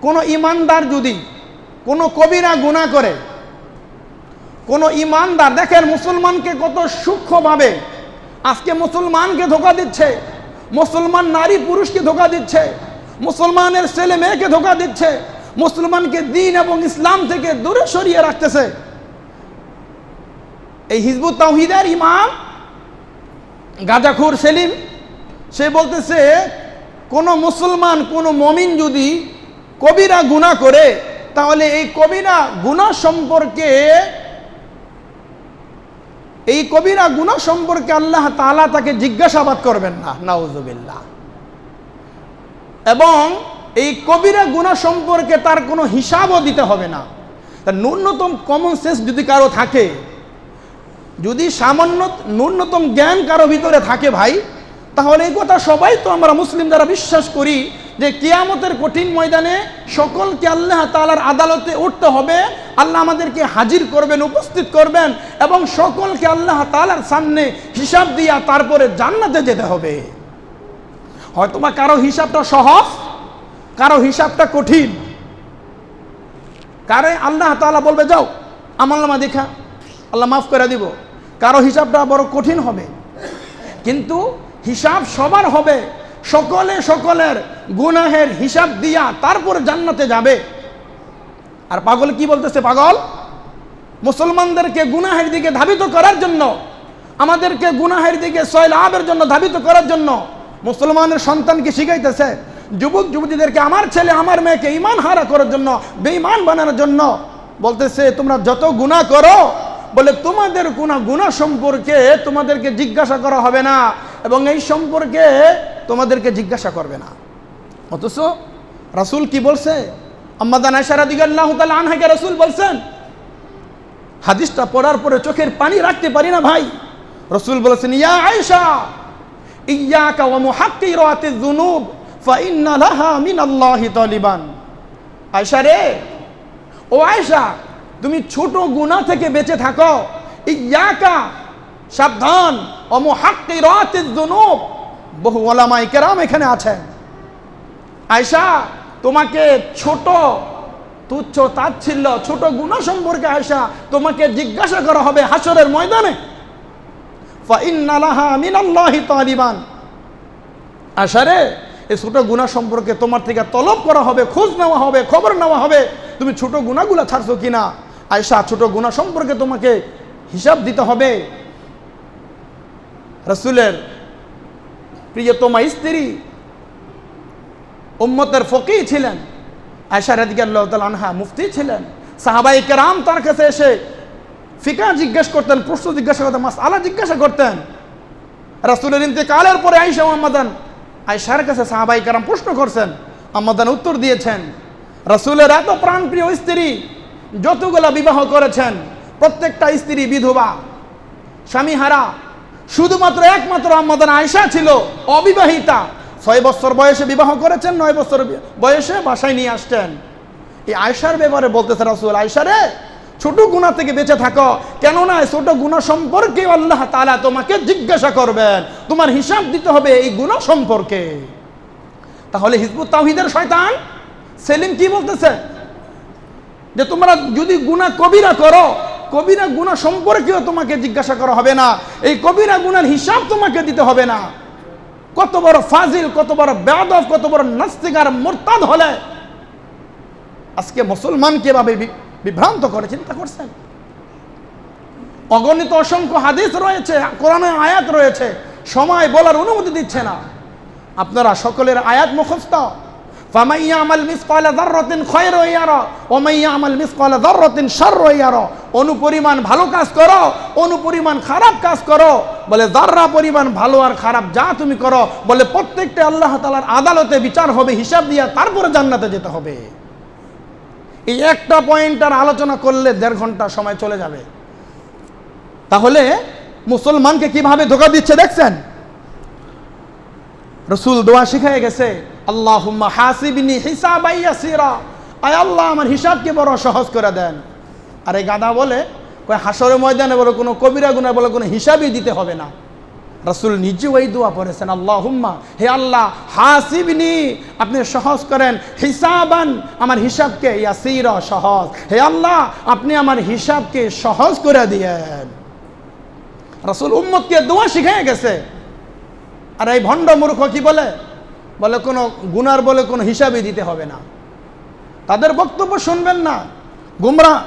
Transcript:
কোনো ইমানদার যদি কোনো কবিরা গুনাহ করে, কোনো ইমানদার, দেখেন মুসলমানকে কত সূক্ষ্মভাবে আজকে মুসলমানকে ধোঁকা দিচ্ছে, মুসলমান নারী পুরুষকে ধোঁকা দিচ্ছে, মুসলমানের ছেলে মেয়েকে ধোঁকা দিচ্ছে, মুসলমানকে দ্বীন এবং ইসলাম থেকে দূরে সরিয়ে রাখতেছে। এই হিজবুত তাওহীদের ইমাম গাজাখুর সেলিম সে বলতেছে কোনো মুসলমান কোনো মুমিন যদি কবিরা গুনাহ করে তাহলে এই কবিরা গুনাহ সম্পর্কে আল্লাহ তাআলা তাকে জিজ্ঞাসাবাদ করবেন না, নাউজুবিল্লাহ। এবং এই কবিরা গুনাহ সম্পর্কে তার কোনো হিসাবও দিতে হবে না। তার ন্যূনতম কমন সেন্স যদি কারো থাকে, যদি সামান্য ন্যূনতম জ্ঞান কারো ভিতরে থাকে ভাই, তাহলে এই কথা সবাই তো আমরা মুসলিম যারা বিশ্বাস করি যে কিয়ামতের কঠিন ময়দানে সকলকে আল্লাহ তাআলার আদালতে উঠতে হবে, আল্লাহ আমাদেরকে হাজির করবেন, উপস্থিত করবেন এবং সকলকে আল্লাহ তাআলার সামনে হিসাব দিয়া তারপরে জান্নাতে যেতে হবে। হয়তোবা কারো হিসাবটা সহজ, কারো হিসাবটা কঠিন, কারো আল্লাহ তাআলা বলবে যাও আমলনামা দেখা, আল্লাহ মাফ করে দিব। কারো হিসাবটা বড় কঠিন হবে, কিন্তু হিসাব সবার হবে, সকলে সকলের গুনাহের হিসাব দিয়া তারপরে জান্নাতে যাবে। আর পাগল কি বলতেছে? পাগল মুসলমানদেরকে গুনাহের দিকে ধাবিত করার জন্য, আমাদেরকে গুনাহের দিকে সয়লাভের জন্য ধাবিত করার জন্য মুসলমানের সন্তানকে শিখাইতেছে, যুবক যুবতীদেরকে, আমার ছেলে আমার মেয়েকে ঈমান হারা করার জন্য, বেঈমান বানানোর জন্য বলতেছে তোমরা যত গুনাহ করো, বলে তোমাদের গুনাহ সম্পর্কে তোমাদেরকে জিজ্ঞাসা করা হবে না এবং এই সম্পর্কে তোমাদেরকে জিজ্ঞাসা করবে না। অথচ রাসূল কি বলছে? আম্মা জান আয়েশা রাদিয়াল্লাহু তাআলা আনহাকে রাসূল বলছেন, হাদিসটা পড়ার পরে চোখের পানি রাখতে পারি না ভাই। রাসূল বলেছেন, ইয়া আয়েশা ইয়াকা ওয়া মুহাক্কিরাতিয যুনুব ফাইন্না লাহা মিনাল্লাহি তালিবান। আয়েশা রে, ও আয়েশা, তুমি ছোট গুনাহ থেকে বেঁচে থাকো। ইয়াকা, সাবধান, ওয়া মুহাক্কিরাতিয যুনুব। বহু উলামায়ে কেরাম এখানে আছেন। আয়েশা, তোমাকে ছোট তুচ্ছ তাচ্ছিল্য ছোট গুনাহ সম্পর্কে আয়েশা তোমাকে জিজ্ঞাসা করা হবে হাসরের ময়দানে। ফাইন্না লাহা মিনাল্লাহি তালিবান। আয়েশা রে, এই ছোট গুনাহ সম্পর্কে তোমার থেকে তলব করা হবে, খোঁজ নেওয়া হবে, খবর নেওয়া হবে তুমি ছোট গুনাহগুলো ছাড়ছো কিনা। আয়েশা, ছোট গুনাহ সম্পর্কে তোমাকে হিসাব দিতে হবে। রাসূলের প্রিয়তমা স্ত্রী, উম্মতের ফকিহ ছিলেন আয়েশা রাদিয়াল্লাহু তাআলা আনহা, মুফতি ছিলেন। সাহাবায়ে কেরাম তার কাছে এসে ফিকহ জিজ্ঞেস করতেন, প্রশ্ন জিজ্ঞাসা করতেন, মাসআলা জিজ্ঞাসা করতেন। রাসূলের ইন্তেকালের পরে আয়েশা মুহাম্মাদান আয়েশার কাছে সাহাবায়ে কেরাম প্রশ্ন করছেন, আম্মাদান উত্তর দিয়েছেন। রাসূলের এত প্রাণপ্রিয় স্ত্রী যতগুলা বিবাহ করেছেন, প্রত্যেকটা স্ত্রী বিধবা, স্বামীহারা, শুধুমাত্র একমাত্র আম্মাদান আয়েশা ছিল অবিবাহিতা। 6 বছর বয়সে বিবাহ করেছেন, 9 বছর বয়সে বাসায় নিয়ে আসতেন। এই আয়েশার ব্যাপারে বলতেছে রাসূল, আয়েশা রে, ছোট গুনাহ থেকে বেঁচে থাকো, কেননা ছোট গুনাহ সম্পর্কে আল্লাহ তাআলা তোমাকে জিজ্ঞাসা করবেন, তোমার হিসাব দিতে হবে এই গুনাহ সম্পর্কে। তাহলে হিজবুত তাওহীদের শয়তান সেলিম কি বলতেছে? যে তোমরা যদি গুনাহ কবিরা করো, কবিরা গুনাহ সম্পর্কেও তোমাকে জিজ্ঞাসা করা হবে না, এই কবিরা গুনার হিসাব তোমাকে দিতে হবে না। কত বড় ফাজিল, কত বড় বেয়াদব, কত বড় নাস্তিক আর মুরতাদ হলে আজকে মুসলমানকে এভাবে বিভ্রান্ত করে, চিন্তা করছেন? অগণিত অসংখ্য হাদিস রয়েছে, কোরআনে আয়াত রয়েছে, সময় বলার অনুমতি দিচ্ছে না। আপনারা সকলের আয়াত মুখস্থ। ফামান ইয়ামাল মিসকালা যাররাতিন খায়রান ইয়ারা ওয়া মান ইয়ামাল মিসকালা যাররাতিন শাররান ইয়ারা। অনুপরিমাণ ভালো কাজ করো, অনুপরিমাণ খারাপ কাজ করো, বলে যাররা পরিমাণ ভালো আর খারাপ যা তুমি করো, বলে প্রত্যেকটা আল্লাহ তাআলার আদালতে বিচার হবে, হিসাব দিয়া তারপরে জান্নাতে যেতে হবে। এই একটা পয়েন্টার আলোচনা করলে 1.5 ঘন্টা সময় চলে যাবে। তাহলে মুসলমানকে কিভাবে ধোঁকা দিচ্ছে দেখছেন? রাসূল দোয়া শিখিয়ে গেছে, আল্লাহুম্মা হাসিবনি হিসাবান ইয়াসিরা, আয় আল্লাহ আমার হিসাবকে বড় সহজ করে দেন। আর এই গাদা বলে কয় হাসরের ময়দানে বলে কোনো কবিরা গুনাহ বলে কোনো হিসাবই দিতে হবে না। রাসূল নিজে ওই দোয়া পড়েছেন, আল্লাহুম্মা, হে আল্লাহ, হাসিবনি, আপনি সহজ করেন, হিসাবান, আমার হিসাবকে, ইয়াসীরা, সহজ, হে আল্লাহ আপনি আমার হিসাবকে সহজ করে দিয়েন। রাসূল উম্মতকে দোয়া শিখিয়ে গেছে। আর এই ভণ্ড মূর্খ কি বলে? বলে কোনো গুনার বলে কোনো হিসাবই দিতে হবে না। তাদের বক্তব্য শুনবেন না, গুমরা